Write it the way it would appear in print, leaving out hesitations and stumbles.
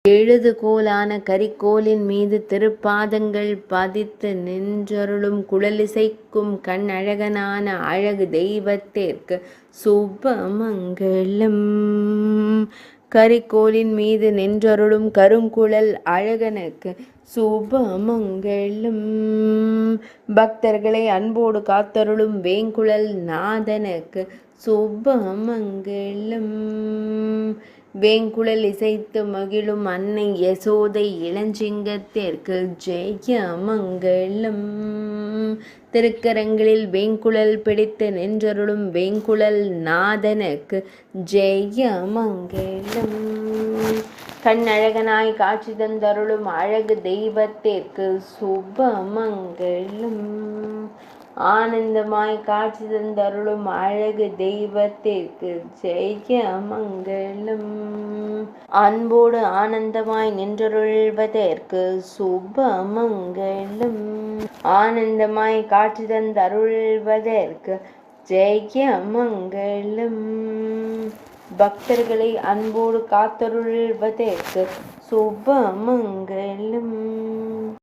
எழுதுகோலான கரிக்கோலின் மீது திருப்பாதங்கள் பதித்து நின்றருளும் குழலிசைக்கும் கண்ணழகனான அழகு தெய்வத்திற்கு சுபமங்கலம். கரிக்கோலின் மீது நின்றருளும் கருங்குழல் அழகனுக்கு சுபமங்கலம். பக்தர்களை அன்போடு காத்தருளும் வேங்குழல் நாதனுக்கு சுபமங்கலம். வேங்குழல் இசைத்து மகிழும் அன்னை யசோதை இளஞ்சிங்கத்திற்கு ஜெயமங்கலம். திருக்கரங்களில் வேங்குழல் பிடித்து நின்றருளும் வேங்குழல் நாதனுக்கு ஜெயமங்கலம். கண்ணழகனாய் காட்சி தந்தருளும் அழகு தெய்வத்திற்கு சுபமங்கலம். ஆனந்தமாய் காட்சி தந்தருளும் அழகு தெய்வத்திற்கு ஜெயமங்கலம். அன்போடு ஆனந்தமாய் நின்றருள்வதற்கு சுபமங்கலம். ஆனந்தமாய் காட்சி தந்தருள்வதற்கு ஜெயமங்கலம். பக்தர்களை அன்போடு காத்தருள்வதற்கு சுபமங்கலம்.